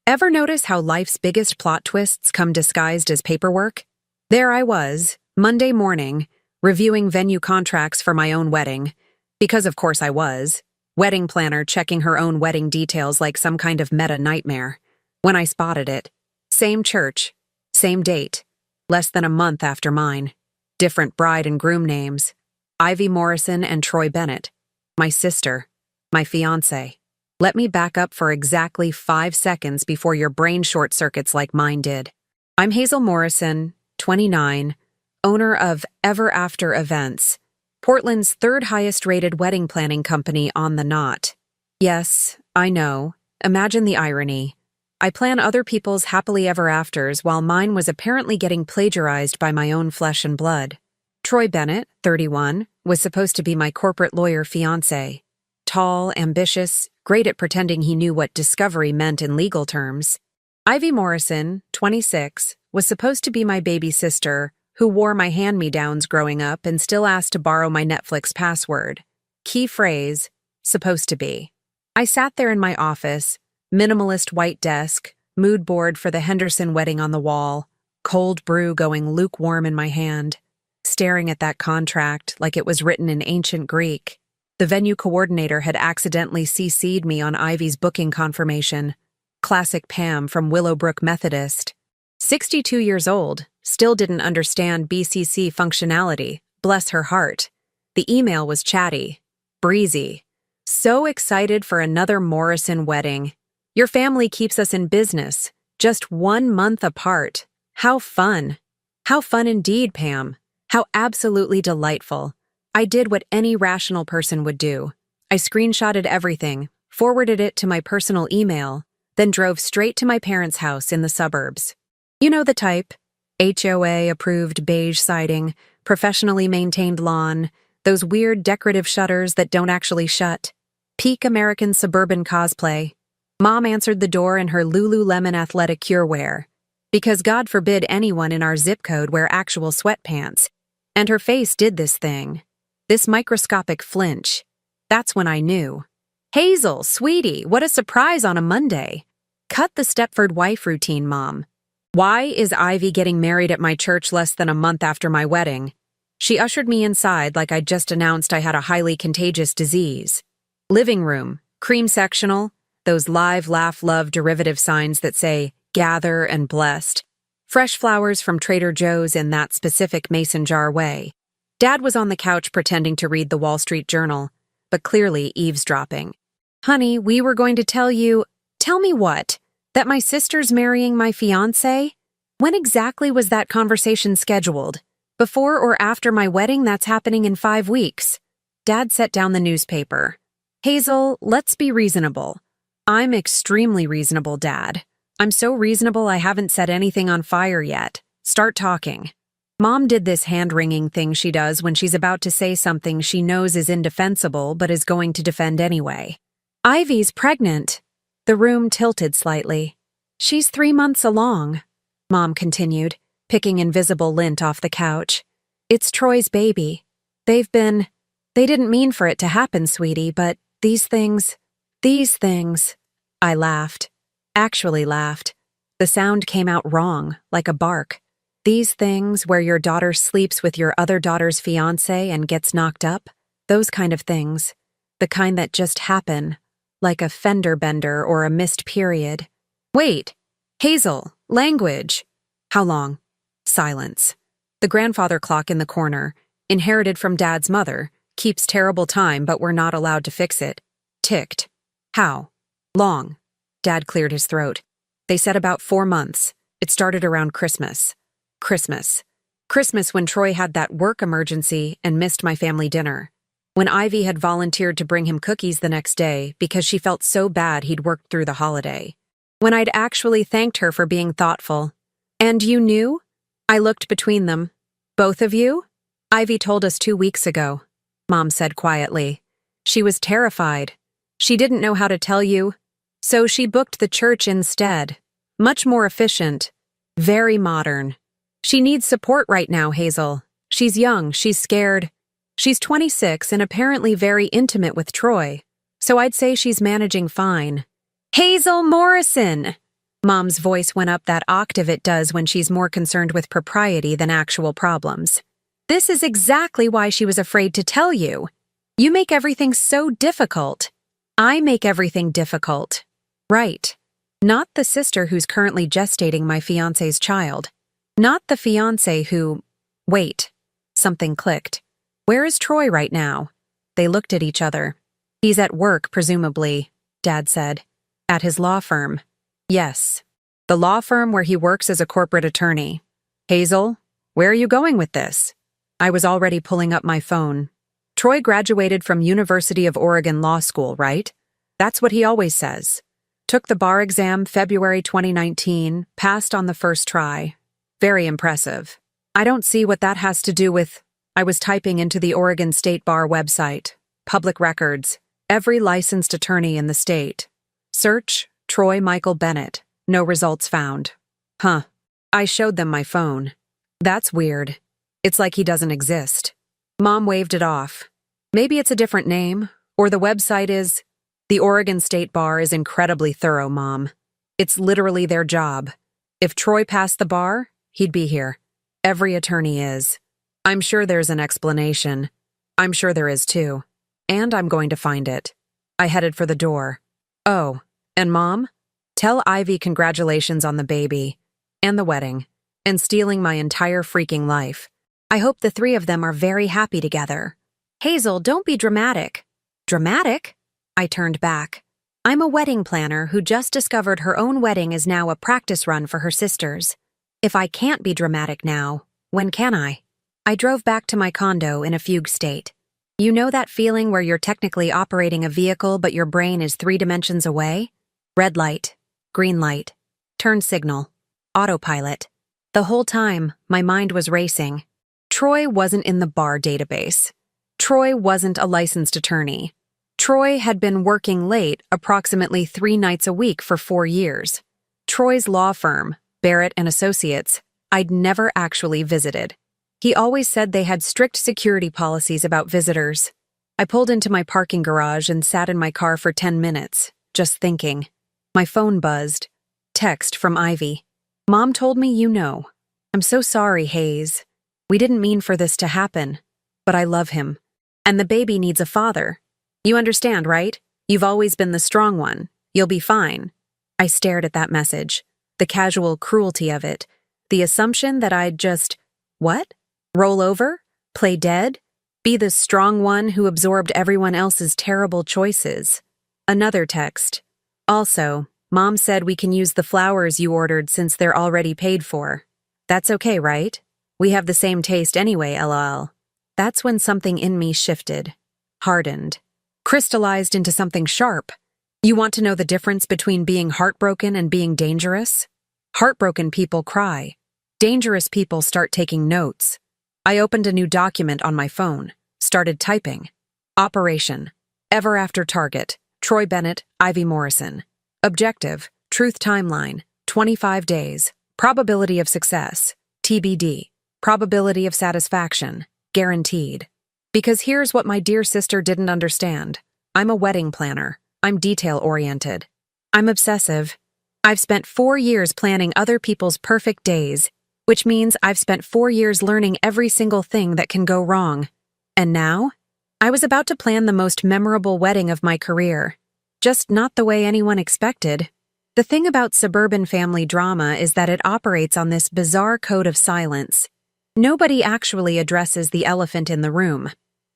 Ever notice how life's biggest plot twists come disguised as paperwork? There I was, Monday morning, reviewing venue contracts for my own wedding. Because of course I was. Wedding planner checking her own wedding details like some kind of meta nightmare. When I spotted it. Same church. Same date. Less than a month after mine. Different bride and groom names. Ivy Morrison and Troy Bennett. My sister. My fiancé. Let me back up for exactly 5 seconds before your brain short circuits like mine did. I'm Hazel Morrison, 29, owner of Ever After Events, Portland's third highest rated wedding planning company on the knot. Yes, I know. Imagine the irony. I plan other people's happily ever afters while mine was apparently getting plagiarized by my own flesh and blood. Troy Bennett, 31, was supposed to be my corporate lawyer fiancé. Tall, ambitious, great at pretending he knew what discovery meant in legal terms. Ivy Morrison, 26, was supposed to be my baby sister, who wore my hand-me-downs growing up and still asked to borrow my Netflix password. Key phrase, supposed to be. I sat there in my office, minimalist white desk, mood board for the Henderson wedding on the wall, cold brew going lukewarm in my hand, staring at that contract like it was written in ancient Greek. The venue coordinator had accidentally CC'd me on Ivy's booking confirmation. Classic Pam from Willowbrook Methodist. 62 years old, still didn't understand BCC functionality, bless her heart. The email was chatty, breezy. So excited for another Morrison wedding. Your family keeps us in business, just 1 month apart. How fun. How fun indeed, Pam. How absolutely delightful. I did what any rational person would do. I screenshotted everything, forwarded it to my personal email, then drove straight to my parents' house in the suburbs. You know the type. HOA-approved beige siding, professionally maintained lawn, those weird decorative shutters that don't actually shut. Peak American suburban cosplay. Mom answered the door in her Lululemon athletic curewear. Because God forbid anyone in our zip code wear actual sweatpants. And her face did this thing. This microscopic flinch. That's when I knew. Hazel, sweetie, what a surprise on a Monday. Cut the Stepford wife routine, Mom. Why is Ivy getting married at my church less than a month after my wedding? She ushered me inside like I'd just announced I had a highly contagious disease. Living room, cream sectional, those live, laugh, love derivative signs that say, gather and blessed. Fresh flowers from Trader Joe's in that specific mason jar way. Dad was on the couch pretending to read the Wall Street Journal, but clearly eavesdropping. Honey, we were going to tell you— Tell me what? That my sister's marrying my fiancé? When exactly was that conversation scheduled? Before or after my wedding? That's happening in 5 weeks. Dad set down the newspaper. Hazel, let's be reasonable. I'm extremely reasonable, Dad. I'm so reasonable I haven't set anything on fire yet. Start talking. Mom did this hand-wringing thing she does when she's about to say something she knows is indefensible but is going to defend anyway. Ivy's pregnant. The room tilted slightly. She's 3 months along, Mom continued, picking invisible lint off the couch. It's Troy's baby. They didn't mean for it to happen, sweetie, but these things. I laughed. Actually laughed. The sound came out wrong, like a bark. These things where your daughter sleeps with your other daughter's fiancé and gets knocked up? Those kind of things. The kind that just happen, like a fender bender or a missed period. Wait, Hazel, language. How long? Silence. The grandfather clock in the corner, inherited from Dad's mother, keeps terrible time but we're not allowed to fix it. Ticked. How? Long. Dad cleared his throat. They said about 4 months. It started around Christmas. Christmas when Troy had that work emergency and missed my family dinner. When Ivy had volunteered to bring him cookies the next day because she felt so bad he'd worked through the holiday. When I'd actually thanked her for being thoughtful. And you knew? I looked between them. Both of you? Ivy told us 2 weeks ago, Mom said quietly. She was terrified. She didn't know how to tell you. So she booked the church instead. Much more efficient. Very modern. She needs support right now, Hazel. She's young, she's scared. She's 26 and apparently very intimate with Troy. So I'd say she's managing fine. Hazel Morrison! Mom's voice went up that octave it does when she's more concerned with propriety than actual problems. This is exactly why she was afraid to tell you. You make everything so difficult. I make everything difficult. Right. Not the sister who's currently gestating my fiancé's child. Not the fiancé who… Wait. Something clicked. Where is Troy right now? They looked at each other. He's at work, presumably, Dad said. At his law firm. Yes. The law firm where he works as a corporate attorney. Hazel, where are you going with this? I was already pulling up my phone. Troy graduated from University of Oregon Law School, right? That's what he always says. Took the bar exam February 2019, passed on the first try. Very impressive. I don't see what that has to do with… I was typing into the Oregon State Bar website. Public records. Every licensed attorney in the state. Search, Troy Michael Bennett. No results found. Huh. I showed them my phone. That's weird. It's like he doesn't exist. Mom waved it off. Maybe it's a different name, or the website is… The Oregon State Bar is incredibly thorough, Mom. It's literally their job. If Troy passed the bar, he'd be here. Every attorney is. I'm sure there's an explanation. I'm sure there is too. And I'm going to find it. I headed for the door. Oh, and Mom? Tell Ivy congratulations on the baby, and the wedding, and stealing my entire freaking life. I hope the three of them are very happy together. Hazel, don't be dramatic. Dramatic? I turned back. I'm a wedding planner who just discovered her own wedding is now a practice run for her sisters. If I can't be dramatic now, when can I? I drove back to my condo in a fugue state. You know that feeling where you're technically operating a vehicle but your brain is 3 dimensions away? Red light, green light, turn signal, autopilot. The whole time, my mind was racing. Troy wasn't in the bar database. Troy wasn't a licensed attorney. Troy had been working late approximately 3 nights a week for 4 years. Troy's law firm, Barrett and Associates, I'd never actually visited. He always said they had strict security policies about visitors. I pulled into my parking garage and sat in my car for 10 minutes, just thinking. My phone buzzed. Text from Ivy. Mom told me you know. I'm so sorry, Hayes. We didn't mean for this to happen, but I love him. And the baby needs a father. You understand, right? You've always been the strong one. You'll be fine. I stared at that message. The casual cruelty of it. The assumption that I'd just… What? Roll over? Play dead? Be the strong one who absorbed everyone else's terrible choices. Another text. Also, Mom said we can use the flowers you ordered since they're already paid for. That's okay, right? We have the same taste anyway, lol. That's when something in me shifted, hardened, crystallized into something sharp. You want to know the difference between being heartbroken and being dangerous? Heartbroken people cry. Dangerous people start taking notes. I opened a new document on my phone, started typing. Operation. Ever after target. Troy Bennett, Ivy Morrison. Objective. Truth timeline. 25 days. Probability of success. TBD. Probability of satisfaction. Guaranteed. Because here's what my dear sister didn't understand. I'm a wedding planner. I'm detail-oriented. I'm obsessive. I've spent 4 years planning other people's perfect days, which means I've spent 4 years learning every single thing that can go wrong. And now? I was about to plan the most memorable wedding of my career. Just not the way anyone expected. The thing about suburban family drama is that it operates on this bizarre code of silence. Nobody actually addresses the elephant in the room.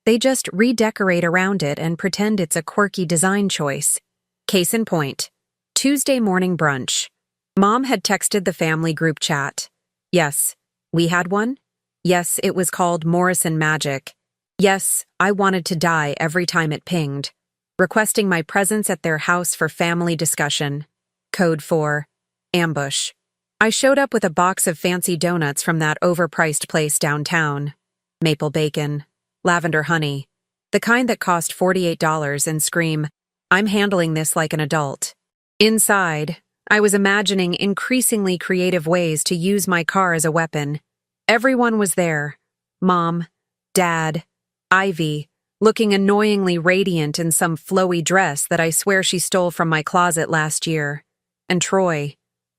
They just redecorate around it and pretend it's a quirky design choice. Case in point. Tuesday morning brunch. Mom had texted the family group chat. Yes, we had one. Yes, it was called Morrison Magic. Yes, I wanted to die every time it pinged. Requesting my presence at their house for family discussion. Code for ambush. I showed up with a box of fancy donuts from that overpriced place downtown. Maple bacon, lavender honey, the kind that cost $48 and scream, I'm handling this like an adult. Inside, I was imagining increasingly creative ways to use my car as a weapon. Everyone was there. Mom, Dad, Ivy, looking annoyingly radiant in some flowy dress that I swear she stole from my closet last year. And Troy.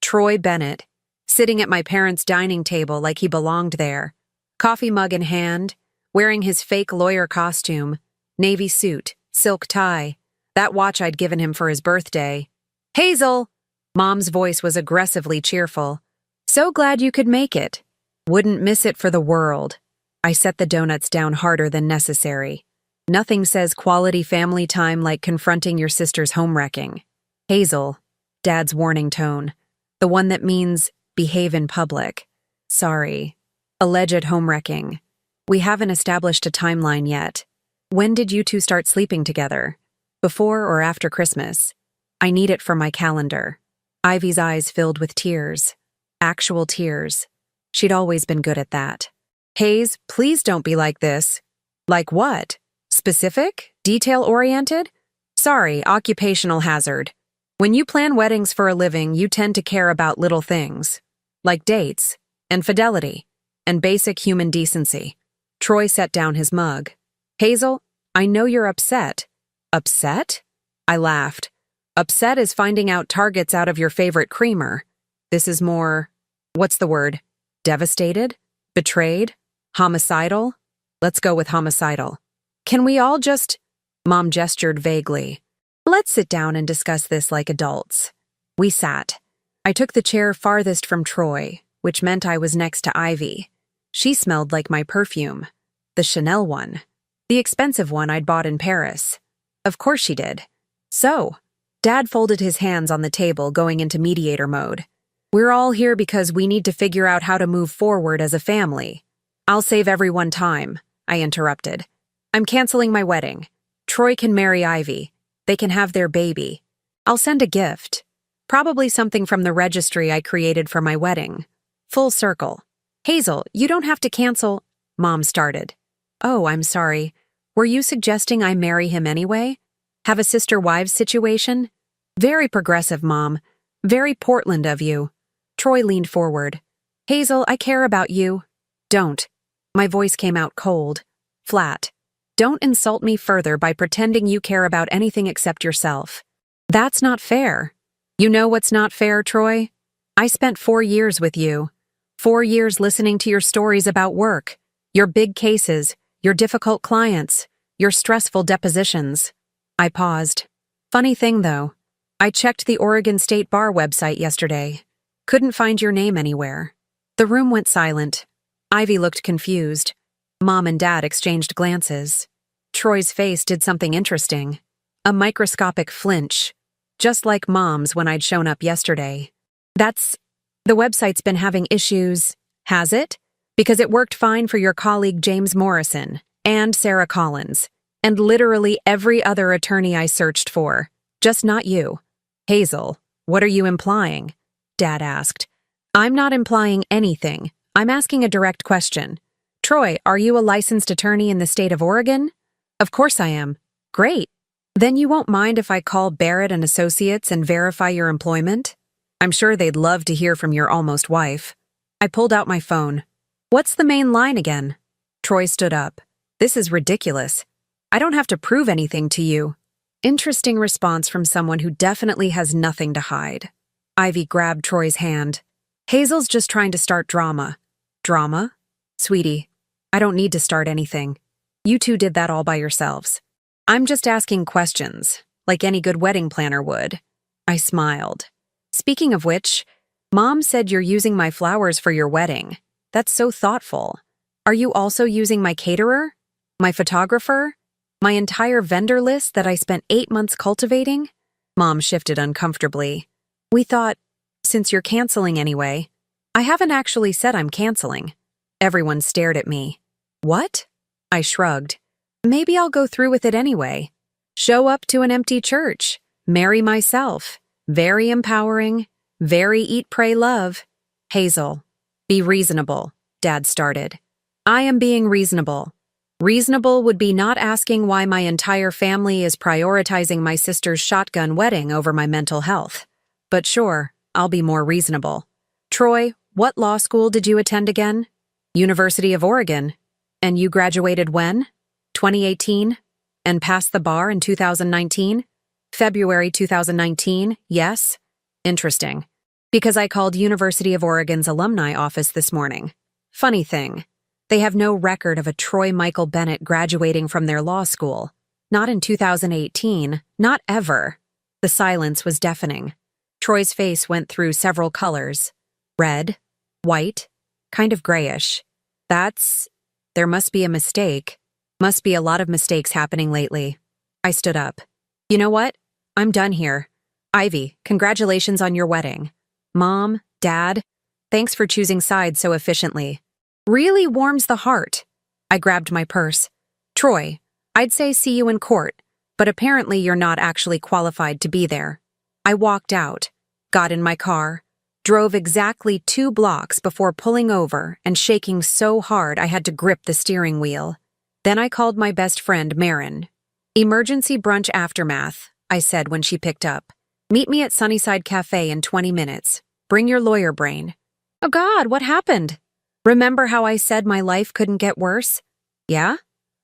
Troy Bennett, sitting at my parents' dining table like he belonged there, coffee mug in hand, wearing his fake lawyer costume, navy suit, silk tie, that watch I'd given him for his birthday. "Hazel!" Mom's voice was aggressively cheerful. "So glad you could make it. Wouldn't miss it for the world." I set the donuts down harder than necessary. Nothing says quality family time like confronting your sister's homewrecking. "Hazel," Dad's warning tone. The one that means behave in public. "Sorry. Alleged homewrecking. We haven't established a timeline yet. When did you two start sleeping together? Before or after Christmas? I need it for my calendar." Ivy's eyes filled with tears. Actual tears. She'd always been good at that. "Hayes, please don't be like this." "Like what? Specific? Detail-oriented?" "Sorry, occupational hazard. When you plan weddings for a living, you tend to care about little things, like dates, and fidelity, and basic human decency." Troy set down his mug. "Hazel, I know you're upset." "Upset?" I laughed. "Upset is finding out targets out of your favorite creamer. This is more, what's the word? Devastated? Betrayed? Homicidal? Let's go with homicidal. Can we all just—" Mom gestured vaguely. "Let's sit down and discuss this like adults." We sat. I took the chair farthest from Troy, which meant I was next to Ivy. She smelled like my perfume. The Chanel one. The expensive one I'd bought in Paris. Of course she did. "So," Dad folded his hands on the table, going into mediator mode. "We're all here because we need to figure out how to move forward as a family." "I'll save everyone time," I interrupted. "I'm canceling my wedding. Troy can marry Ivy. They can have their baby. I'll send a gift. Probably something from the registry I created for my wedding. Full circle." "Hazel, you don't have to cancel," Mom started. "Oh, I'm sorry. Were you suggesting I marry him anyway? Have a sister-wives situation?" "Very progressive, Mom. Very Portland of you." Troy leaned forward. "Hazel, I care about you." "Don't." My voice came out cold, flat. "Don't insult me further by pretending you care about anything except yourself. That's not fair." "You know what's not fair, Troy? I spent 4 years with you. 4 years listening to your stories about work, your big cases, your difficult clients, your stressful depositions." I paused. "Funny thing, though. I checked the Oregon State Bar website yesterday. Couldn't find your name anywhere." The room went silent. Ivy looked confused. Mom and Dad exchanged glances. Troy's face did something interesting. A microscopic flinch. Just like Mom's when I'd shown up yesterday. The website's been having issues." "Has it? Because it worked fine for your colleague James Morrison, and Sarah Collins, and literally every other attorney I searched for. Just not you." "Hazel, what are you implying?" Dad asked. "I'm not implying anything. I'm asking a direct question. Troy, are you a licensed attorney in the state of Oregon?" "Of course I am." "Great. Then you won't mind if I call Barrett and Associates and verify your employment? I'm sure they'd love to hear from your almost wife." I pulled out my phone. "What's the main line again?" Troy stood up. "This is ridiculous. I don't have to prove anything to you." Interesting response from someone who definitely has nothing to hide. Ivy grabbed Troy's hand. "Hazel's just trying to start drama." "Drama?" "Sweetie, I don't need to start anything. You two did that all by yourselves. I'm just asking questions, like any good wedding planner would." I smiled. "Speaking of which, Mom said you're using my flowers for your wedding. That's so thoughtful. Are you also using my caterer? My photographer? My entire vendor list that I spent 8 months cultivating?" Mom shifted uncomfortably. "We thought, since you're canceling anyway." "I haven't actually said I'm canceling." Everyone stared at me. "What?" I shrugged. "Maybe I'll go through with it anyway. Show up to an empty church. Marry myself. Very empowering. Very eat, pray, love." "Hazel, be reasonable," Dad started. "I am being reasonable. Reasonable would be not asking why my entire family is prioritizing my sister's shotgun wedding over my mental health. But sure, I'll be more reasonable. Troy, what law school did you attend again?" "University of Oregon." "And you graduated when?" 2018. "And passed the bar in 2019? "February 2019, yes." "Interesting. Because I called University of Oregon's alumni office this morning. Funny thing, they have no record of a Troy Michael Bennett graduating from their law school. Not in 2018, not ever. The silence was deafening. Troy's face went through several colors. Red, white, kind of grayish. There must be a mistake. Must be a lot of mistakes happening lately. I stood up. You know what? I'm done here. Ivy, congratulations on your wedding. Mom, Dad, thanks for choosing sides so efficiently. Really warms the heart. I grabbed my purse. Troy, I'd say see you in court, but apparently you're not actually qualified to be there. I walked out, got in my car, drove exactly 2 blocks before pulling over and shaking so hard I had to grip the steering wheel. Then I called my best friend, Marin. Emergency brunch aftermath, I said when she picked up. Meet me at Sunnyside Cafe in 20 minutes. Bring your lawyer brain. Oh God, what happened? Remember how I said my life couldn't get worse? Yeah?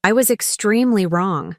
I was extremely wrong.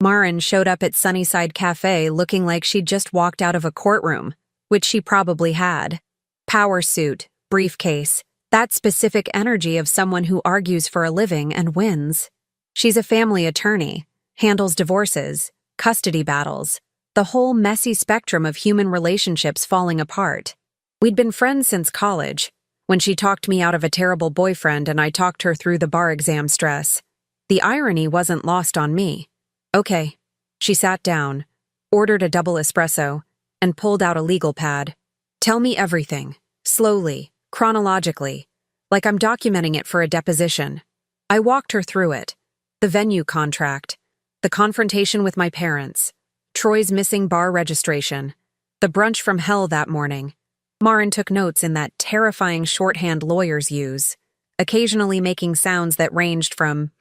Marin showed up at Sunnyside Cafe looking like she'd just walked out of a courtroom, which she probably had. Power suit, briefcase, that specific energy of someone who argues for a living and wins. She's a family attorney, handles divorces, custody battles, the whole messy spectrum of human relationships falling apart. We'd been friends since college, when she talked me out of a terrible boyfriend and I talked her through the bar exam stress. The irony wasn't lost on me. Okay. She sat down, ordered a double espresso, and pulled out a legal pad. Tell me everything, slowly, chronologically, like I'm documenting it for a deposition. I walked her through it. The venue contract, the confrontation with my parents, Troy's missing bar registration, the brunch from hell that morning. Marin took notes in that terrifying shorthand lawyers use, occasionally making sounds that ranged from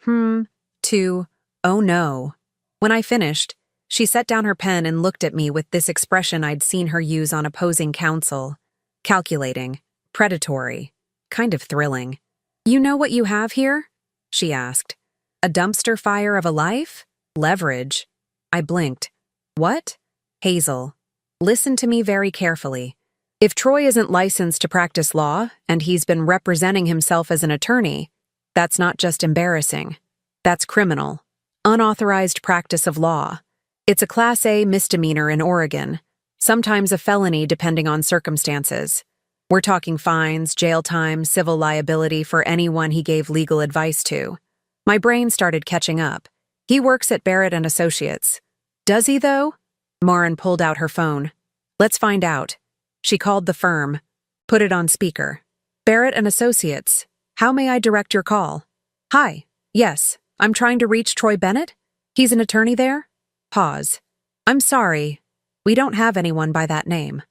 to oh no. When I finished, she set down her pen and looked at me with this expression I'd seen her use on opposing counsel. Calculating, predatory, kind of thrilling. You know what you have here? She asked. A dumpster fire of a life? Leverage. I blinked. What? Hazel, listen to me very carefully. If Troy isn't licensed to practice law, and he's been representing himself as an attorney, that's not just embarrassing. That's criminal. Unauthorized practice of law. It's a Class A misdemeanor in Oregon, sometimes a felony depending on circumstances. We're talking fines, jail time, civil liability for anyone he gave legal advice to. My brain started catching up. He works at Barrett and Associates. Does he, though? Marin pulled out her phone. Let's find out. She called the firm. Put it on speaker. Barrett and Associates. How may I direct your call? Hi. Yes. I'm trying to reach Troy Bennett? He's an attorney there? Pause. I'm sorry. We don't have anyone by that name.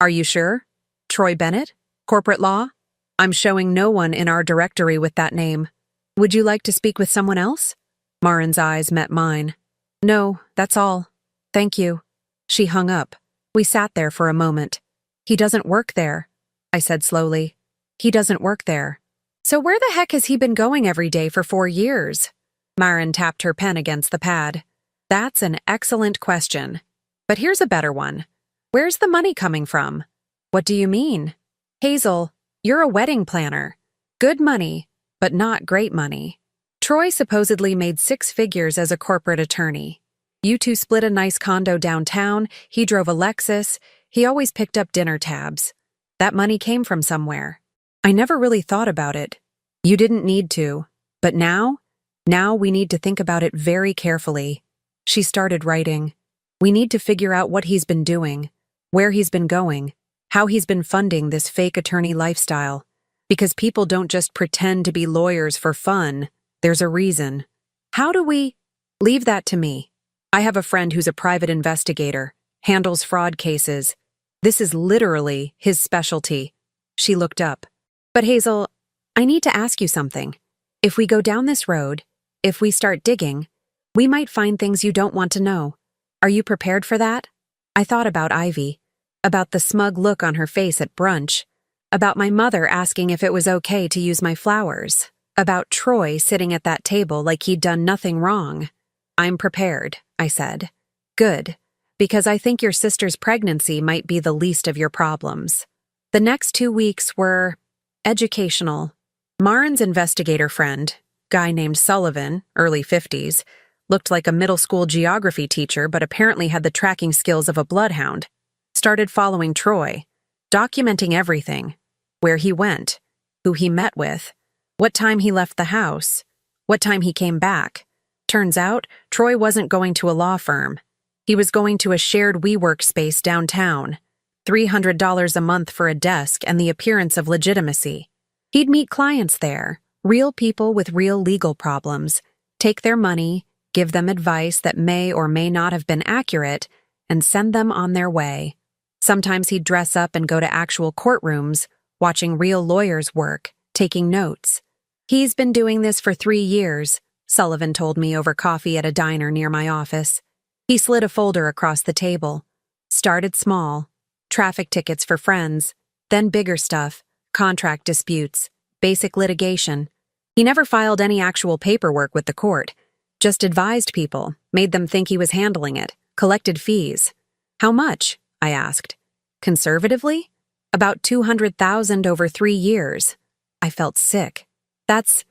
Are you sure? Troy Bennett? Corporate law? I'm showing no one in our directory with that name. Would you like to speak with someone else? Marin's eyes met mine. No, that's all. Thank you. She hung up. We sat there for a moment. He doesn't work there, I said slowly. He doesn't work there. So where the heck has he been going every day for 4 years? Marin tapped her pen against the pad. That's an excellent question. But here's a better one. Where's the money coming from? What do you mean? Hazel, you're a wedding planner. Good money, but not great money. Troy supposedly made 6 figures as a corporate attorney. You two split a nice condo downtown, he drove a Lexus, he always picked up dinner tabs. That money came from somewhere. I never really thought about it. You didn't need to. But now we need to think about it very carefully. She started writing. We need to figure out what he's been doing, where he's been going, how he's been funding this fake attorney lifestyle. Because people don't just pretend to be lawyers for fun. There's a reason. How do we? Leave that to me. I have a friend who's a private investigator, handles fraud cases. This is literally his specialty. She looked up. But Hazel, I need to ask you something. If we go down this road, if we start digging, we might find things you don't want to know. Are you prepared for that? I thought about Ivy, about the smug look on her face at brunch, about my mother asking if it was okay to use my flowers, about Troy sitting at that table like he'd done nothing wrong. I'm prepared, I said. Good, because I think your sister's pregnancy might be the least of your problems. The next 2 weeks were educational. Marin's investigator friend, guy named Sullivan, early 50s, looked like a middle school geography teacher but apparently had the tracking skills of a bloodhound, started following Troy, documenting everything, where he went, who he met with, what time he left the house, what time he came back. Turns out, Troy wasn't going to a law firm. He was going to a shared WeWork space downtown, $300 a month for a desk and the appearance of legitimacy. He'd meet clients there, real people with real legal problems, take their money, give them advice that may or may not have been accurate, and send them on their way. Sometimes he'd dress up and go to actual courtrooms, watching real lawyers work, taking notes. He's been doing this for 3 years, Sullivan told me over coffee at a diner near my office. He slid a folder across the table. Started small. Traffic tickets for friends, then bigger stuff, contract disputes, basic litigation. He never filed any actual paperwork with the court, just advised people, made them think he was handling it, collected fees. How much? I asked. Conservatively? About $200,000 over 3 years. I felt sick. That's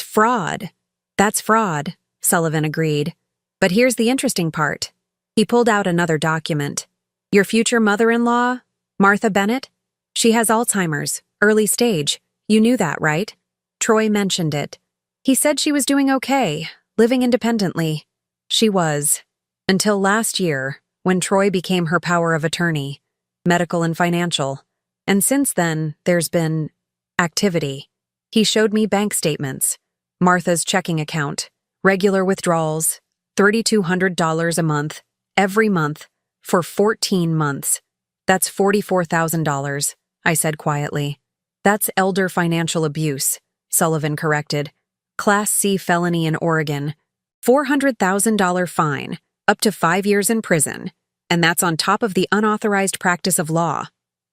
fraud. That's fraud, Sullivan agreed. But here's the interesting part. He pulled out another document. Your future mother-in-law, Martha Bennett? She has Alzheimer's, early stage. You knew that, right? Troy mentioned it. He said she was doing okay, living independently. She was. Until last year, when Troy became her power of attorney, medical and financial. And since then, there's been activity. He showed me bank statements, Martha's checking account, regular withdrawals, $3,200 a month, every month, for 14 months. That's $44,000, I said quietly. That's elder financial abuse, Sullivan corrected. Class C felony in Oregon. $400,000 fine, up to 5 years in prison, and that's on top of the unauthorized practice of law.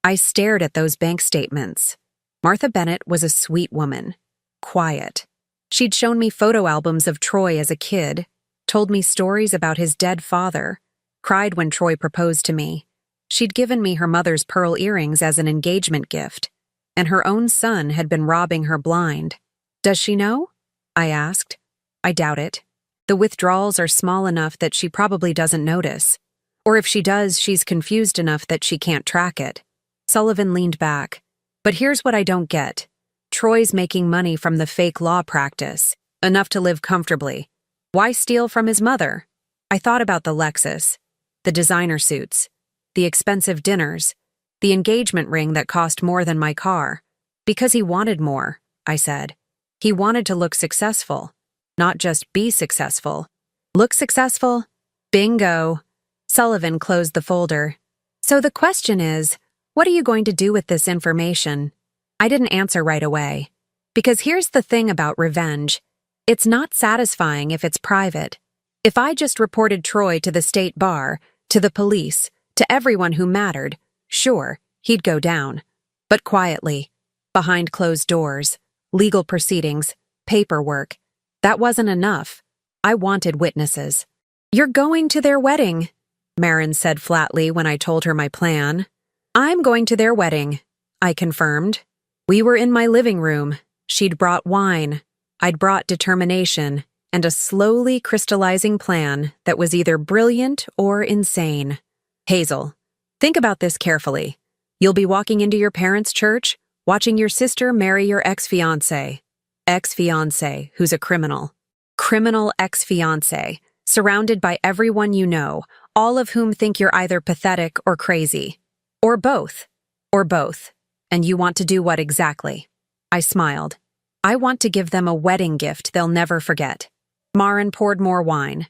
I stared at those bank statements. Martha Bennett was a sweet woman. Quiet. She'd shown me photo albums of Troy as a kid, told me stories about his dead father, cried when Troy proposed to me. She'd given me her mother's pearl earrings as an engagement gift, and her own son had been robbing her blind. Does she know? I asked. I doubt it. The withdrawals are small enough that she probably doesn't notice. Or if she does, she's confused enough that she can't track it. Sullivan leaned back. But here's what I don't get. Troy's making money from the fake law practice, enough to live comfortably. Why steal from his mother? I thought about the Lexus, the designer suits, the expensive dinners, the engagement ring that cost more than my car. Because he wanted more, I said. He wanted to look successful, not just be successful. Look successful? Bingo. Sullivan closed the folder. So the question is, what are you going to do with this information? I didn't answer right away. Because here's the thing about revenge. It's not satisfying if it's private. If I just reported Troy to the state bar, to the police, to everyone who mattered, sure, he'd go down. But quietly, behind closed doors, legal proceedings, paperwork. That wasn't enough. I wanted witnesses. You're going to their wedding, Marin said flatly when I told her my plan. I'm going to their wedding, I confirmed. We were in my living room. She'd brought wine. I'd brought determination and a slowly crystallizing plan that was either brilliant or insane. Hazel, think about this carefully. You'll be walking into your parents' church, watching your sister marry your ex-fiancé. Ex-fiancé, who's a criminal. Criminal ex-fiancé, surrounded by everyone you know, all of whom think you're either pathetic or crazy. Or both. Or both. And you want to do what exactly? I smiled. I want to give them a wedding gift they'll never forget. Marin poured more wine.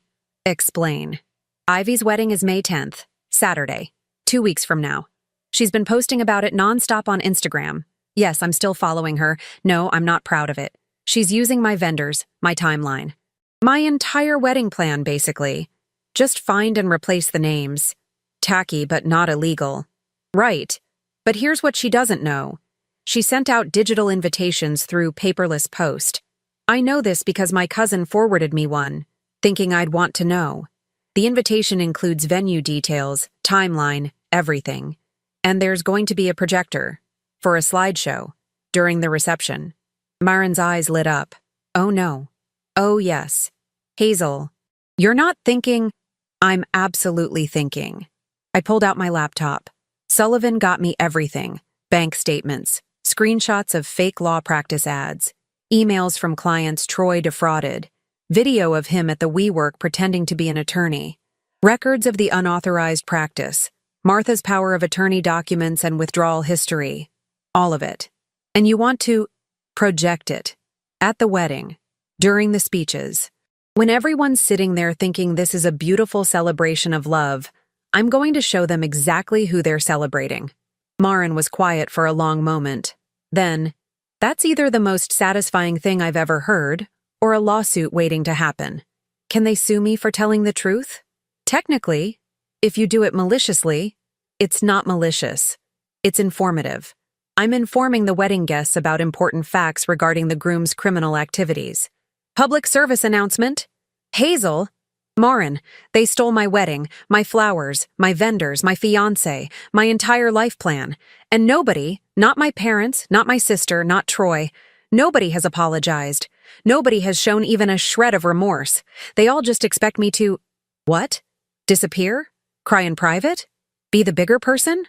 Explain. Ivy's wedding is May 10th, Saturday, 2 weeks from now. She's been posting about it nonstop on Instagram. Yes, I'm still following her. No, I'm not proud of it. She's using my vendors, my timeline. My entire wedding plan, basically. Just find and replace the names. Tacky, but not illegal. Right. But here's what she doesn't know. She sent out digital invitations through paperless post. I know this because my cousin forwarded me one, thinking I'd want to know. The invitation includes venue details, timeline, everything. And there's going to be a projector, for a slideshow, during the reception. Marin's eyes lit up. Oh no. Oh yes. Hazel, you're not thinking. I'm absolutely thinking. I pulled out my laptop. Sullivan got me everything. Bank statements, screenshots of fake law practice ads, emails from clients Troy defrauded, video of him at the WeWork pretending to be an attorney, records of the unauthorized practice, Martha's power of attorney documents and withdrawal history. All of it. And you want to project it. At the wedding. During the speeches. When everyone's sitting there thinking this is a beautiful celebration of love, I'm going to show them exactly who they're celebrating. Marin was quiet for a long moment. Then, that's either the most satisfying thing I've ever heard, or a lawsuit waiting to happen. Can they sue me for telling the truth? Technically, if you do it maliciously, it's not malicious. It's informative. I'm informing the wedding guests about important facts regarding the groom's criminal activities. Public service announcement. Hazel, Marin, they stole my wedding, my flowers, my vendors, my fiancé, my entire life plan. And nobody, not my parents, not my sister, not Troy, nobody has apologized. Nobody has shown even a shred of remorse. They all just expect me to, what? Disappear? Cry in private? Be the bigger person?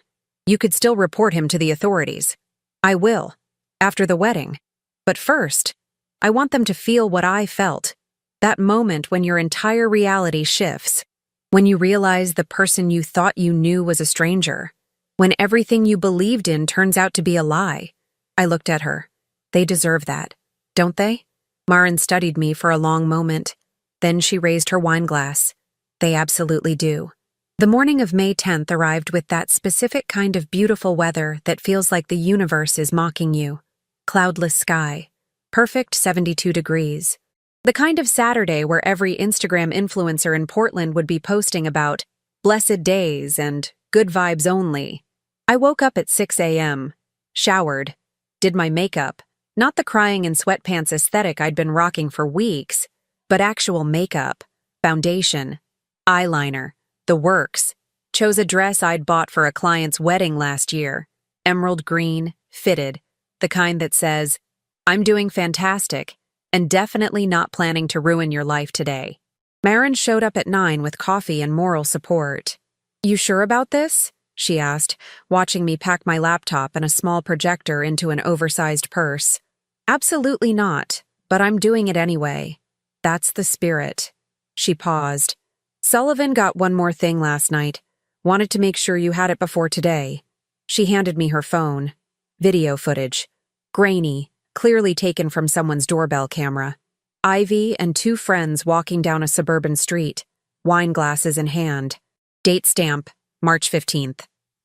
You could still report him to the authorities. I will, after the wedding. But first, I want them to feel what I felt. That moment when your entire reality shifts. When you realize the person you thought you knew was a stranger. When everything you believed in turns out to be a lie. I looked at her. They deserve that, don't they? Marin studied me for a long moment. Then she raised her wine glass. They absolutely do. The morning of May 10th arrived with that specific kind of beautiful weather that feels like the universe is mocking you. Cloudless sky. Perfect 72 degrees. The kind of Saturday where every Instagram influencer in Portland would be posting about blessed days and good vibes only. I woke up at 6 a.m., showered, did my makeup, not the crying in sweatpants aesthetic I'd been rocking for weeks, but actual makeup, foundation, eyeliner, the works. Chose a dress I'd bought for a client's wedding last year, emerald green, fitted, the kind that says, I'm doing fantastic, and definitely not planning to ruin your life today. Marin showed up at 9 with coffee and moral support. You sure about this? She asked, watching me pack my laptop and a small projector into an oversized purse. Absolutely not, but I'm doing it anyway. That's the spirit. She paused. Sullivan got one more thing last night. Wanted to make sure you had it before today. She handed me her phone. Video footage. Grainy, clearly taken from someone's doorbell camera. Ivy and 2 friends walking down a suburban street, wine glasses in hand. Date stamp, March 15th.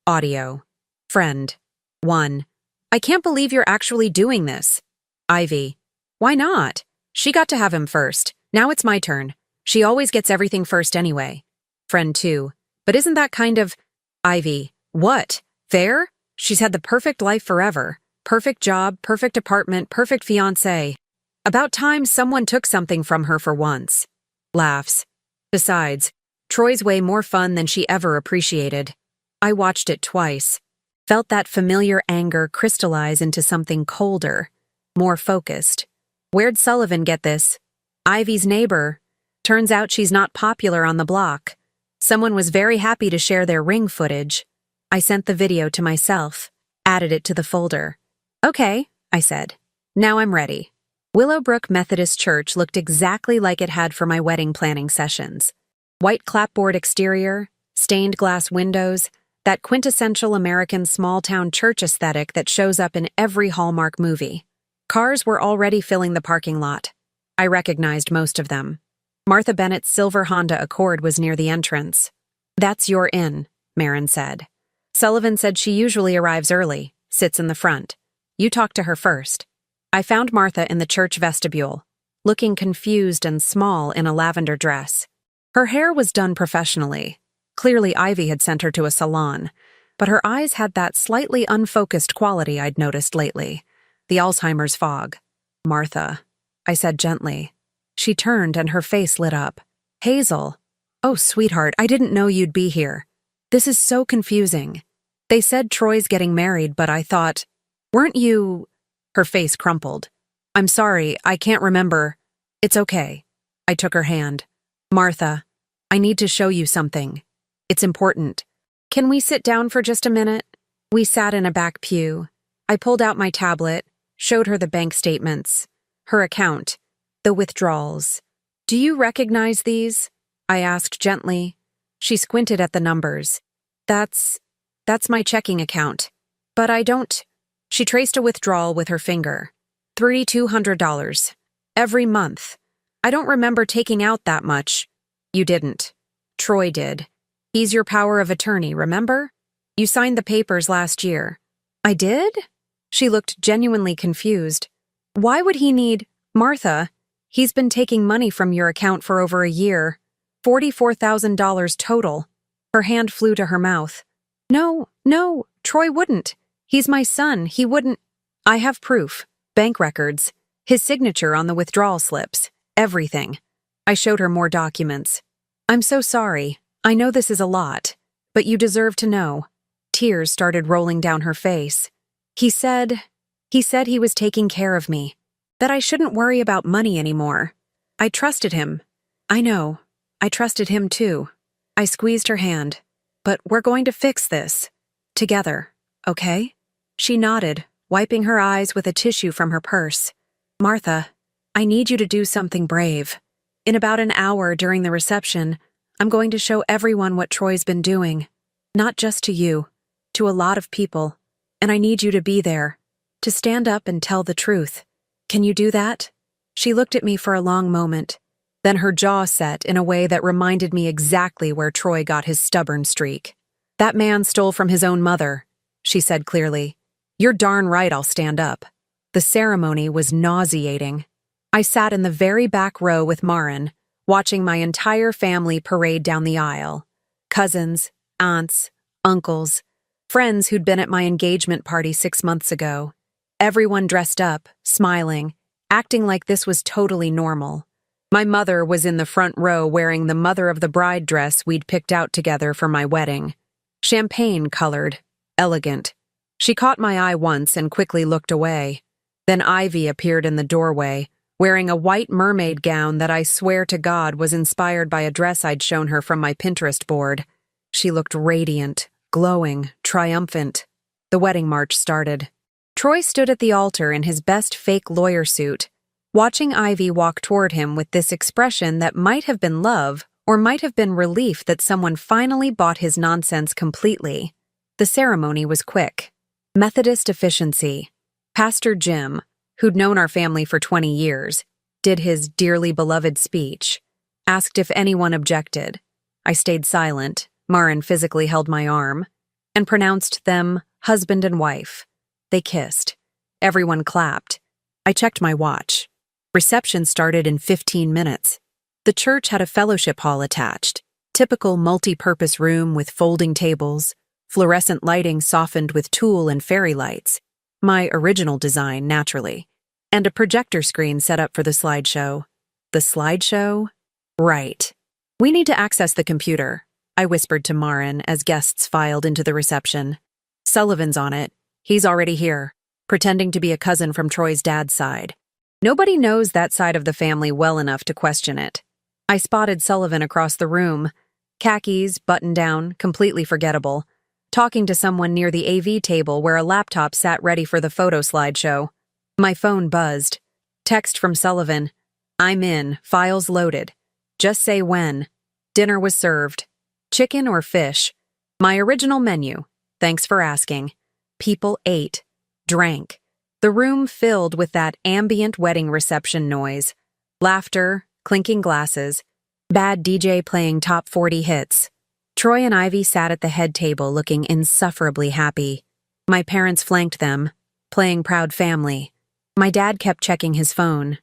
Audio. Friend. 1. I can't believe you're actually doing this. Ivy. Why not? She got to have him first. Now it's my turn. She always gets everything first anyway. Friend 2. But isn't that kind of... Ivy. What? Fair? She's had the perfect life forever. Perfect job, perfect apartment, perfect fiancé. About time someone took something from her for once. Laughs. Besides, Troy's way more fun than she ever appreciated. I watched it twice. Felt that familiar anger crystallize into something colder, more focused. Where'd Sullivan get this? Ivy's neighbor. Turns out she's not popular on the block. Someone was very happy to share their ring footage. I sent the video to myself, added it to the folder. Okay, I said. Now I'm ready. Willowbrook Methodist Church looked exactly like it had for my wedding planning sessions. White clapboard exterior, stained glass windows, that quintessential American small-town church aesthetic that shows up in every Hallmark movie. Cars were already filling the parking lot. I recognized most of them. Martha Bennett's silver Honda Accord was near the entrance. That's your inn, Marin said. Sullivan said she usually arrives early, sits in the front. You talk to her first. I found Martha in the church vestibule, looking confused and small in a lavender dress. Her hair was done professionally. Clearly Ivy had sent her to a salon, but her eyes had that slightly unfocused quality I'd noticed lately. The Alzheimer's fog. Martha, I said gently. She turned and her face lit up. Hazel. Oh, sweetheart, I didn't know you'd be here. This is so confusing. They said Troy's getting married, but I thought... Weren't you— Her face crumpled. I'm sorry, I can't remember. It's okay. I took her hand. Martha, I need to show you something. It's important. Can we sit down for just a minute? We sat in a back pew. I pulled out my tablet, showed her the bank statements, her account, the withdrawals. Do you recognize these? I asked gently. She squinted at the numbers. That's my checking account. But I don't— She traced a withdrawal with her finger. $3,200. Every month. I don't remember taking out that much. You didn't. Troy did. He's your power of attorney, remember? You signed the papers last year. I did? She looked genuinely confused. Why would he need— Martha, he's been taking money from your account for over a year. $44,000 total. Her hand flew to her mouth. No, Troy wouldn't. He's my son, he wouldn't— I have proof. Bank records. His signature on the withdrawal slips. Everything. I showed her more documents. I'm so sorry. I know this is a lot, but you deserve to know. Tears started rolling down her face. He said he was taking care of me, that I shouldn't worry about money anymore. I trusted him. I know. I trusted him too. I squeezed her hand. But we're going to fix this. Together, okay? She nodded, wiping her eyes with a tissue from her purse. Martha, I need you to do something brave. In about an hour during the reception, I'm going to show everyone what Troy's been doing. Not just to you, to a lot of people. And I need you to be there, to stand up and tell the truth. Can you do that? She looked at me for a long moment. Then her jaw set in a way that reminded me exactly where Troy got his stubborn streak. That man stole from his own mother, she said clearly. You're darn right I'll stand up. The ceremony was nauseating. I sat in the very back row with Marin, watching my entire family parade down the aisle. Cousins, aunts, uncles, friends who'd been at my engagement party 6 months ago. Everyone dressed up, smiling, acting like this was totally normal. My mother was in the front row wearing the mother of the bride dress we'd picked out together for my wedding. Champagne-colored, elegant. She caught my eye once and quickly looked away. Then Ivy appeared in the doorway, wearing a white mermaid gown that I swear to God was inspired by a dress I'd shown her from my Pinterest board. She looked radiant, glowing, triumphant. The wedding march started. Troy stood at the altar in his best fake lawyer suit, watching Ivy walk toward him with this expression that might have been love or might have been relief that someone finally bought his nonsense completely. The ceremony was quick. Methodist efficiency. Pastor Jim, who'd known our family for 20 years, did his dearly beloved speech, asked if anyone objected. I stayed silent, Marin physically held my arm, and pronounced them husband and wife. They kissed. Everyone clapped. I checked my watch. Reception started in 15 minutes. The church had a fellowship hall attached, typical multi-purpose room with folding tables, fluorescent lighting softened with tulle and fairy lights, my original design, naturally, and a projector screen set up for the slideshow. The slideshow? Right. We need to access the computer, I whispered to Marin as guests filed into the reception. Sullivan's on it. He's already here, pretending to be a cousin from Troy's dad's side. Nobody knows that side of the family well enough to question it. I spotted Sullivan across the room, khakis, button down, completely forgettable, talking to someone near the AV table where a laptop sat ready for the photo slideshow. My phone buzzed. Text from Sullivan. I'm in, files loaded. Just say when. Dinner was served. Chicken or fish? My original menu. Thanks for asking. People ate, drank. The room filled with that ambient wedding reception noise. Laughter, clinking glasses, bad DJ playing top 40 hits. Troy and Ivy sat at the head table looking insufferably happy. My parents flanked them, playing proud family. My dad kept checking his phone.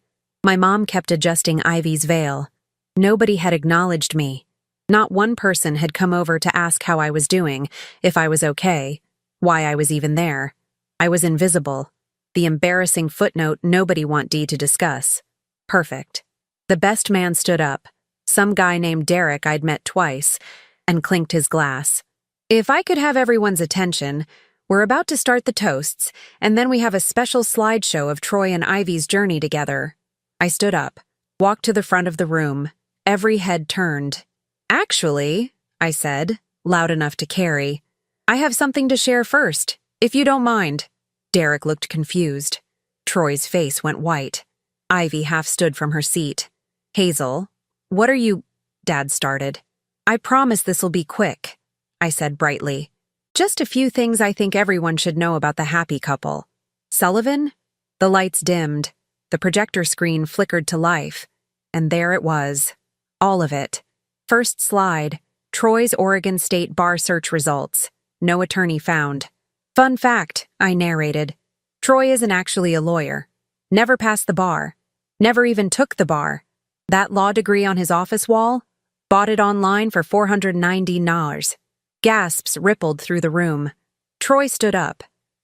My mom kept adjusting Ivy's veil. Nobody had acknowledged me. Not one person had come over to ask how I was doing, if I was okay, why I was even there. I was invisible. The embarrassing footnote nobody want Dee to discuss. Perfect. The best man stood up, some guy named Derek I'd met twice, and clinked his glass. If I could have everyone's attention, We're about to start the toasts, and then we have a special slideshow of Troy and Ivy's journey together. I stood up, walked to the front of the room, every head turned. Actually, I said, loud enough to carry, I have something to share first, if you don't mind. Derek looked confused. Troy's face went white. Ivy half stood from her seat. Hazel, what are you... Dad started. I promise this'll be quick, I said brightly. Just a few things I think everyone should know about the happy couple. Sullivan? The lights dimmed. The projector screen flickered to life. And there it was. All of it. First slide. Troy's Oregon State bar search results. No attorney found. Fun fact, I narrated. Troy isn't actually a lawyer. Never passed the bar. Never even took the bar. That law degree on his office wall? Bought it online for $490. Gasps rippled through the room. Troy stood up.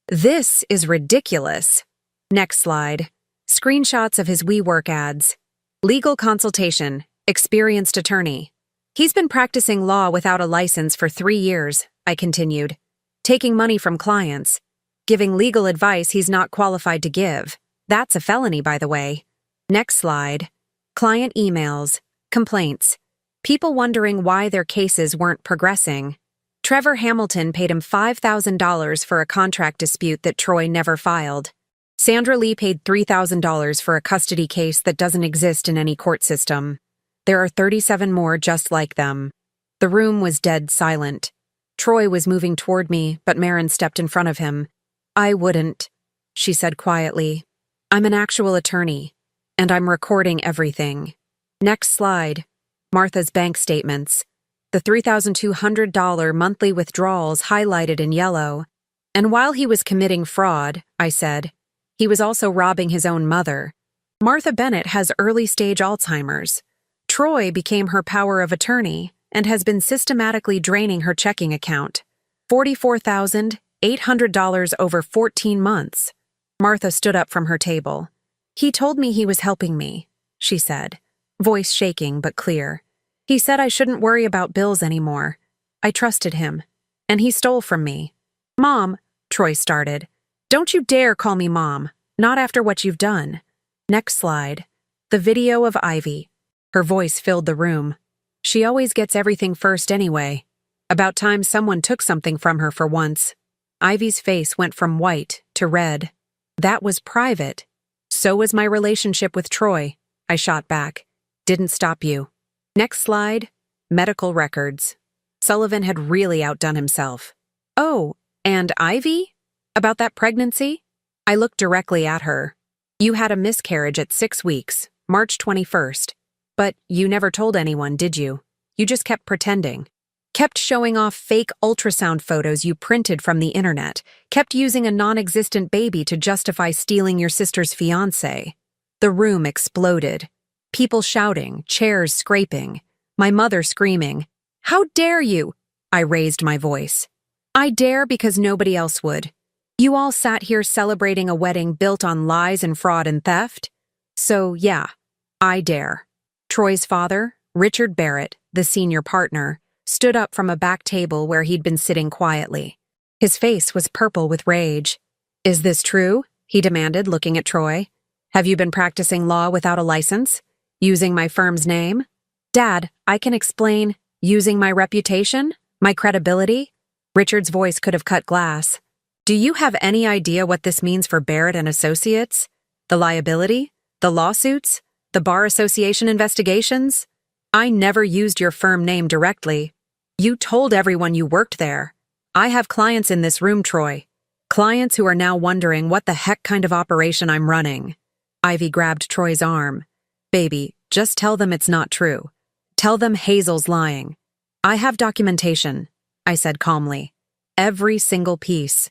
This is ridiculous. Next slide. Screenshots of his WeWork ads. Legal consultation. Experienced attorney. He's been practicing law without a license for 3 years, I continued. Taking money from clients. Giving legal advice he's not qualified to give. That's a felony, by the way. Next slide. Client emails. Complaints. People wondering why their cases weren't progressing. Trevor Hamilton paid him $5,000 for a contract dispute that Troy never filed. Sandra Lee paid $3,000 for a custody case that doesn't exist in any court system. There are 37 more just like them. The room was dead silent. Troy was moving toward me, but Maren stepped in front of him. I wouldn't, she said quietly. I'm an actual attorney, and I'm recording everything. Next slide. Martha's bank statements. The $3,200 monthly withdrawals highlighted in yellow. And while he was committing fraud, I said, he was also robbing his own mother. Martha Bennett has early-stage Alzheimer's. Troy became her power of attorney and has been systematically draining her checking account. $44,800 over 14 months. Martha stood up from her table. He told me he was helping me, she said, voice shaking but clear. He said I shouldn't worry about bills anymore. I trusted him, and he stole from me. Mom, Troy started. Don't you dare call me Mom, not after what you've done. Next slide. The video of Ivy. Her voice filled the room. She always gets everything first anyway. About time someone took something from her for once. Ivy's face went from white to red. That was private. So was my relationship with Troy, I shot back. Didn't stop you. Next slide. Medical records. Sullivan had really outdone himself. Oh, and Ivy? About that pregnancy? I looked directly at her. You had a miscarriage at 6 weeks, March 21st. But you never told anyone, did you? You just kept pretending. Kept showing off fake ultrasound photos you printed from the internet. Kept using a non-existent baby to justify stealing your sister's fiancé. The room exploded. People shouting, chairs scraping. My mother screaming. How dare you? I raised my voice. I dare because nobody else would. You all sat here celebrating a wedding built on lies and fraud and theft? So, yeah, I dare. Troy's father, Richard Barrett, the senior partner, stood up from a back table where he'd been sitting quietly. His face was purple with rage. Is this true? He demanded, looking at Troy. Have you been practicing law without a license? Using my firm's name? Dad, I can explain. Using my reputation? My credibility? Richard's voice could have cut glass. Do you have any idea what this means for Barrett and Associates? The liability? The lawsuits? The Bar Association investigations? I never used your firm name directly. You told everyone you worked there. I have clients in this room, Troy. Clients who are now wondering what the heck kind of operation I'm running. Ivy grabbed Troy's arm. Baby, just tell them it's not true. Tell them Hazel's lying. I have documentation, I said calmly. Every single piece.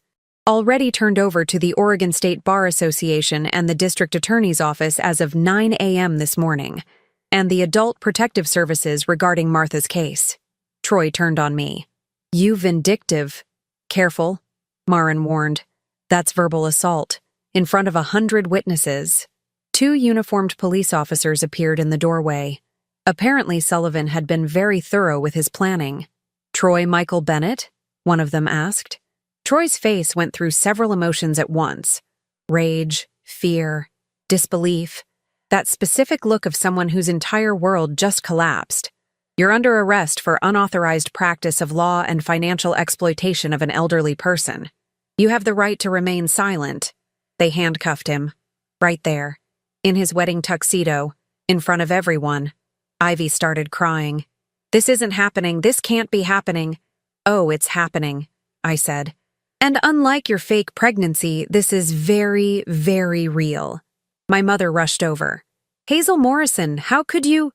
Already turned over to the Oregon State Bar Association and the District Attorney's Office as of 9 a.m. this morning, and the Adult Protective Services regarding Martha's case. Troy turned on me. You vindictive. Careful, Maren warned. That's verbal assault, in front of 100 witnesses. 2 uniformed police officers appeared in the doorway. Apparently Sullivan had been very thorough with his planning. Troy Michael Bennett? One of them asked. Troy's face went through several emotions at once: rage, fear, disbelief, that specific look of someone whose entire world just collapsed. "You're under arrest for unauthorized practice of law and financial exploitation of an elderly person. You have the right to remain silent." They handcuffed him. Right there, in his wedding tuxedo, in front of everyone. Ivy started crying. "This isn't happening. This can't be happening." "Oh, it's happening," I said. "And unlike your fake pregnancy, this is very, very real." My mother rushed over. "Hazel Morrison, how could you?"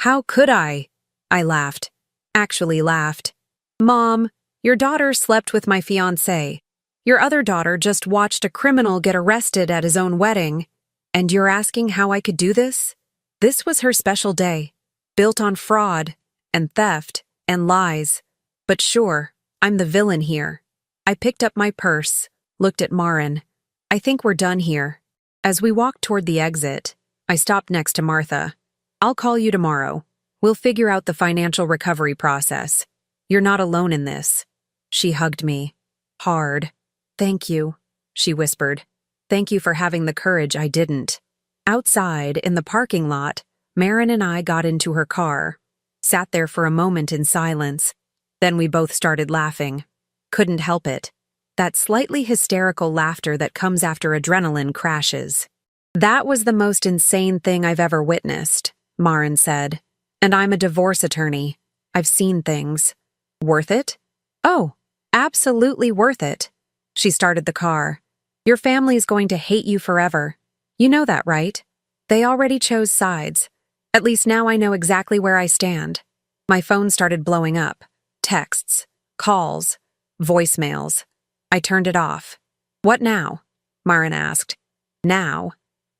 "How could I?" I laughed. Actually laughed. "Mom, your daughter slept with my fiancé. Your other daughter just watched a criminal get arrested at his own wedding. And you're asking how I could do this? This was her special day, built on fraud and theft and lies. But sure, I'm the villain here." I picked up my purse, looked at Marin. "I think we're done here." As we walked toward the exit, I stopped next to Martha. "I'll call you tomorrow. We'll figure out the financial recovery process. You're not alone in this." She hugged me. Hard. "Thank you," she whispered. "Thank you for having the courage I didn't." Outside, in the parking lot, Marin and I got into her car, sat there for a moment in silence. Then we both started laughing. Couldn't help it. That slightly hysterical laughter that comes after adrenaline crashes. "That was the most insane thing I've ever witnessed," Marin said. "And I'm a divorce attorney. I've seen things." "Worth it?" "Oh, absolutely worth it." She started the car. "Your family's going to hate you forever. You know that, right? They already chose sides. At least now I know exactly where I stand." My phone started blowing up. Texts, calls, voicemails. I turned it off. "What now?" Marin asked. Now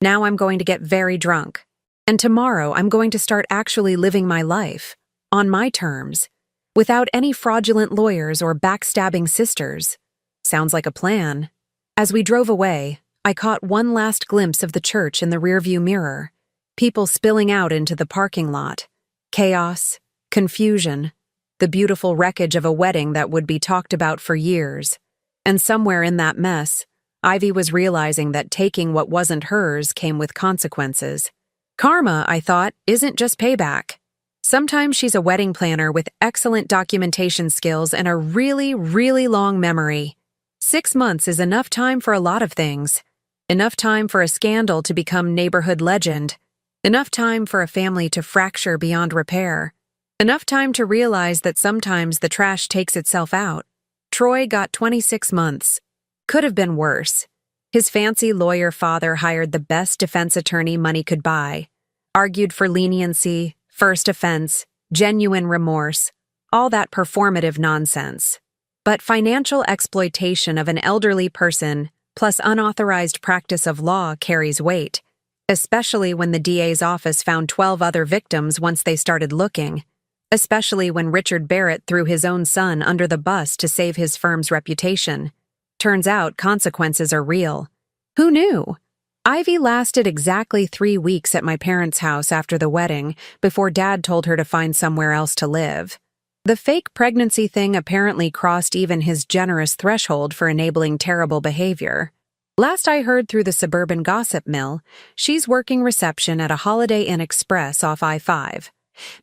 I'm going to get very drunk. And tomorrow I'm going to start actually living my life, on my terms, without any fraudulent lawyers or backstabbing sisters. Sounds like a plan. As we drove away, I caught one last glimpse of the church in the rearview mirror. People spilling out into the parking lot. Chaos, confusion, the beautiful wreckage of a wedding that would be talked about for years. And somewhere in that mess, Ivy was realizing that taking what wasn't hers came with consequences. Karma, I thought, isn't just payback. Sometimes she's a wedding planner with excellent documentation skills and a really, really long memory. 6 months is enough time for a lot of things. Enough time for a scandal to become neighborhood legend. Enough time for a family to fracture beyond repair. Enough time to realize that sometimes the trash takes itself out. Troy got 26 months. Could have been worse. His fancy lawyer father hired the best defense attorney money could buy. Argued for leniency, first offense, genuine remorse, all that performative nonsense. But financial exploitation of an elderly person plus unauthorized practice of law carries weight, especially when the DA's office found 12 other victims once they started looking, especially when Richard Barrett threw his own son under the bus to save his firm's reputation. Turns out consequences are real. Who knew? Ivy lasted exactly 3 weeks at my parents' house after the wedding before Dad told her to find somewhere else to live. The fake pregnancy thing apparently crossed even his generous threshold for enabling terrible behavior. Last I heard through the suburban gossip mill, she's working reception at a Holiday Inn Express off I-5,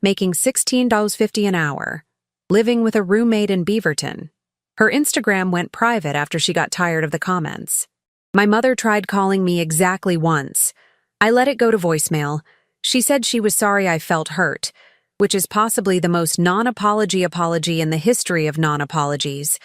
making $16.50 an hour, living with a roommate in Beaverton. Her Instagram went private after she got tired of the comments. My mother tried calling me exactly once. I let it go to voicemail. She said she was sorry I felt hurt, which is possibly the most non-apology apology in the history of non-apologies.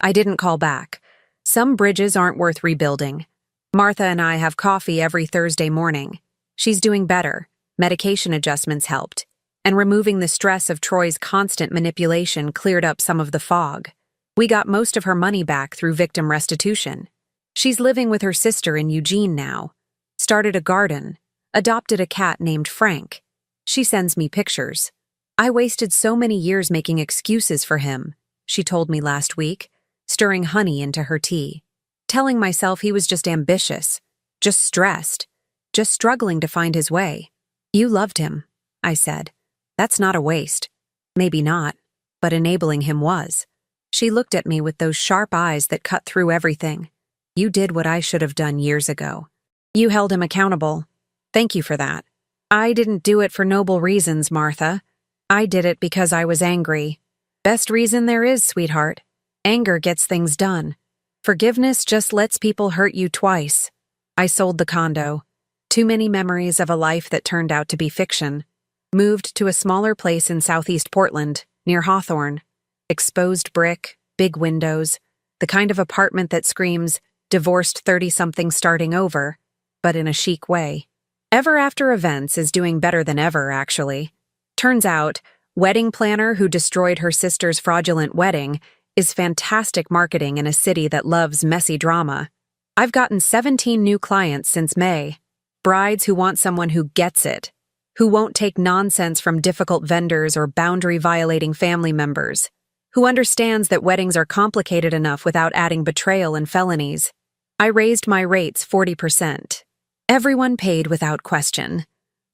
I didn't call back. Some bridges aren't worth rebuilding. Martha and I have coffee every Thursday morning. She's doing better. Medication adjustments helped. And removing the stress of Troy's constant manipulation cleared up some of the fog. We got most of her money back through victim restitution. She's living with her sister in Eugene now. Started a garden. Adopted a cat named Frank. She sends me pictures. "I wasted so many years making excuses for him," she told me last week, stirring honey into her tea. Telling myself he was just ambitious, just stressed, just struggling to find his way. "You loved him," I said. "That's not a waste." Maybe not, but enabling him was. She looked at me with those sharp eyes that cut through everything. You did what I should have done years ago. You held him accountable. Thank you for that. I didn't do it for noble reasons, Martha. I did it because I was angry. Best reason there is, sweetheart. Anger gets things done. Forgiveness just lets people hurt you twice. I sold the condo. Too many memories of a life that turned out to be fiction. Moved to a smaller place in southeast Portland, near Hawthorne. Exposed brick, big windows, the kind of apartment that screams, divorced 30-something starting over, but in a chic way. Ever After Events is doing better than ever, actually. Turns out, wedding planner who destroyed her sister's fraudulent wedding is fantastic marketing in a city that loves messy drama. I've gotten 17 new clients since May. Brides who want someone who gets it, who won't take nonsense from difficult vendors or boundary-violating family members, who understands that weddings are complicated enough without adding betrayal and felonies. I raised my rates 40%. Everyone paid without question.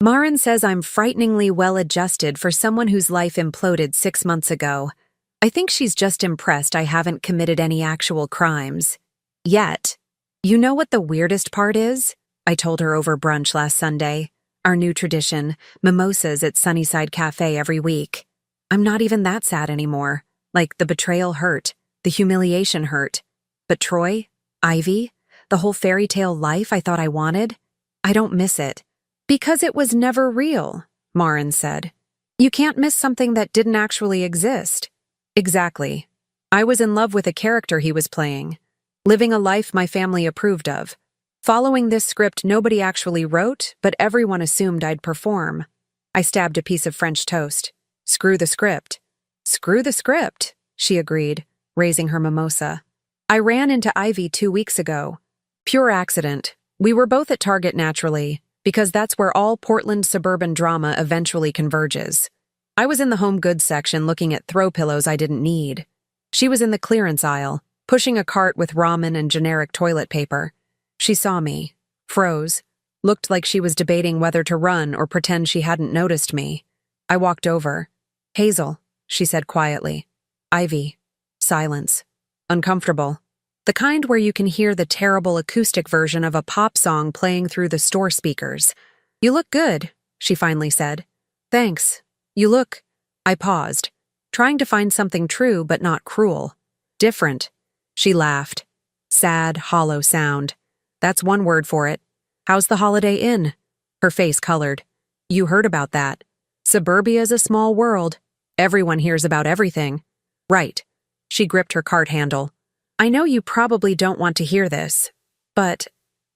Marin says I'm frighteningly well-adjusted for someone whose life imploded 6 months ago. I think she's just impressed I haven't committed any actual crimes. Yet. You know what the weirdest part is? I told her over brunch last Sunday. Our new tradition, mimosas at Sunnyside Cafe every week. I'm not even that sad anymore. Like, the betrayal hurt, the humiliation hurt. But Troy, Ivy, the whole fairy tale life I thought I wanted, I don't miss it. Because it was never real, Marin said. You can't miss something that didn't actually exist. Exactly. I was in love with a character he was playing, living a life my family approved of. Following this script nobody actually wrote, but everyone assumed I'd perform. I stabbed a piece of French toast. Screw the script. Screw the script, she agreed, raising her mimosa. I ran into Ivy 2 weeks ago. Pure accident. We were both at Target naturally, because that's where all Portland suburban drama eventually converges. I was in the home goods section looking at throw pillows I didn't need. She was in the clearance aisle, pushing a cart with ramen and generic toilet paper. She saw me, froze, looked like she was debating whether to run or pretend she hadn't noticed me. I walked over. Hazel, she said quietly. Ivy. Silence. Uncomfortable. The kind where you can hear the terrible acoustic version of a pop song playing through the store speakers. You look good, she finally said. Thanks. You look. I paused, trying to find something true but not cruel. Different. She laughed. Sad, hollow sound. That's one word for it. How's the Holiday Inn? Her face colored. You heard about that. Suburbia's a small world. Everyone hears about everything. Right. She gripped her cart handle. I know you probably don't want to hear this, but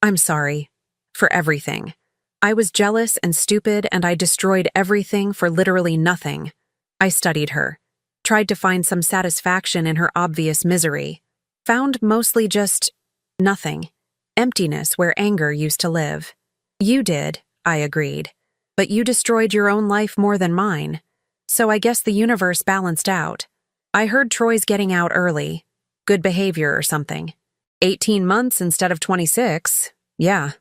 I'm sorry. For everything. I was jealous and stupid and I destroyed everything for literally nothing. I studied her. Tried to find some satisfaction in her obvious misery. Found mostly just nothing. Emptiness where anger used to live. You did, I agreed. But you destroyed your own life more than mine. So I guess the universe balanced out. I heard Troy's getting out early. Good behavior or something. 18 months instead of 26. Yeah.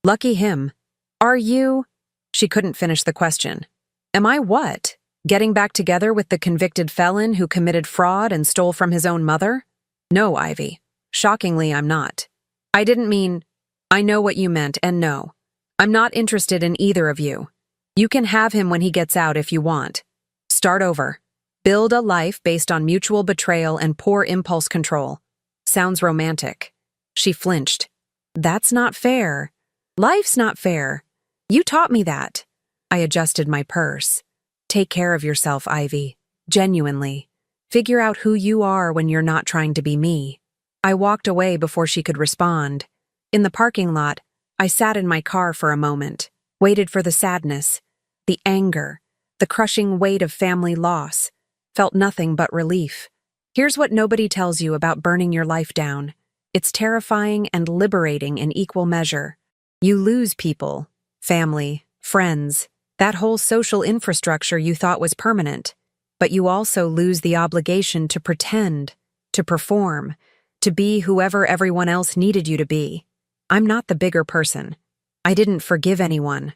Lucky him. Are you? She couldn't finish the question. Am I what? Getting back together with the convicted felon who committed fraud and stole from his own mother? No, Ivy. Shockingly, I'm not. I didn't mean. I know what you meant, and no. I'm not interested in either of you. You can have him when he gets out if you want. Start over. Build a life based on mutual betrayal and poor impulse control. Sounds romantic. She flinched. That's not fair. Life's not fair. You taught me that. I adjusted my purse. Take care of yourself, Ivy. Genuinely. Figure out who you are when you're not trying to be me. I walked away before she could respond. In the parking lot, I sat in my car for a moment, waited for the sadness, the anger, the crushing weight of family loss. Felt nothing but relief. Here's what nobody tells you about burning your life down. It's terrifying and liberating in equal measure. You lose people, family, friends, that whole social infrastructure you thought was permanent. But you also lose the obligation to pretend, to perform, to be whoever everyone else needed you to be. I'm not the bigger person. I didn't forgive anyone.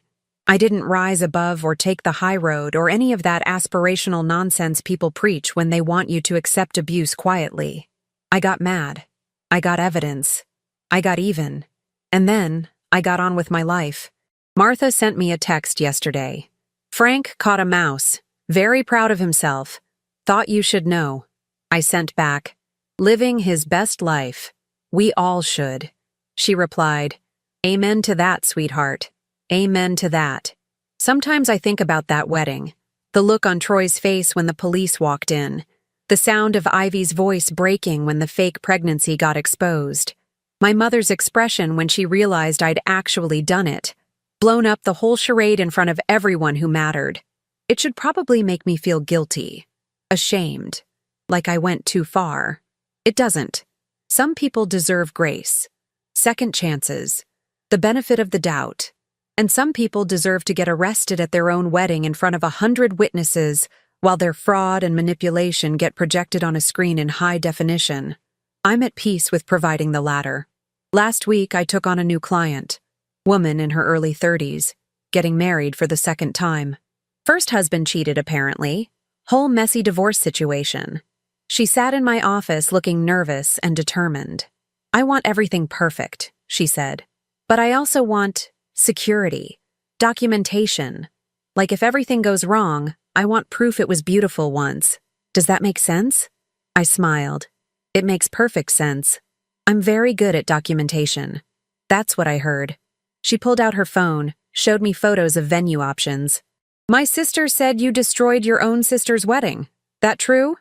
I didn't rise above or take the high road or any of that aspirational nonsense people preach when they want you to accept abuse quietly. I got mad. I got evidence. I got even. And then, I got on with my life. Martha sent me a text yesterday. Frank caught a mouse. Very proud of himself. Thought you should know. I sent back. Living his best life. We all should. She replied, Amen to that, sweetheart. Amen to that. Sometimes I think about that wedding. The look on Troy's face when the police walked in. The sound of Ivy's voice breaking when the fake pregnancy got exposed. My mother's expression when she realized I'd actually done it. Blown up the whole charade in front of everyone who mattered. It should probably make me feel guilty. Ashamed. Like I went too far. It doesn't. Some people deserve grace. Second chances. The benefit of the doubt. And some people deserve to get arrested at their own wedding in front of 100 witnesses while their fraud and manipulation get projected on a screen in high definition. I'm at peace with providing the latter. Last week, I took on a new client. Woman in her early 30s, getting married for the second time. First husband cheated, apparently. Whole messy divorce situation. She sat in my office looking nervous and determined. I want everything perfect, she said. But I also want security, documentation. Like if everything goes wrong, I want proof it was beautiful once. Does that make sense? I smiled. It makes perfect sense. I'm very good at documentation. That's what I heard. She pulled out her phone, showed me photos of venue options. My sister said you destroyed your own sister's wedding. That true?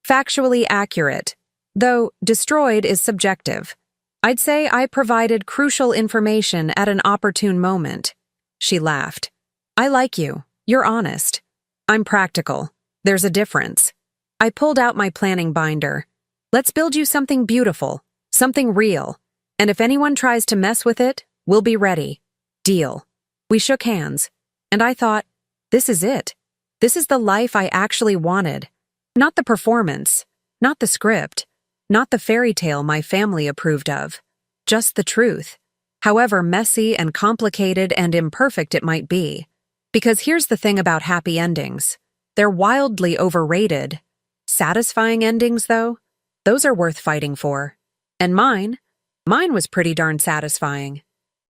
Factually accurate. Though destroyed is subjective. I'd say I provided crucial information at an opportune moment. She laughed. I like you. You're honest. I'm practical. There's a difference. I pulled out my planning binder. Let's build you something beautiful, something real. And if anyone tries to mess with it, we'll be ready. Deal. We shook hands. And I thought, this is it. This is the life I actually wanted. Not the performance. Not the script. Not the fairy tale my family approved of. Just the truth. However messy and complicated and imperfect it might be. Because here's the thing about happy endings. They're wildly overrated. Satisfying endings, though, those are worth fighting for. And mine was pretty darn satisfying.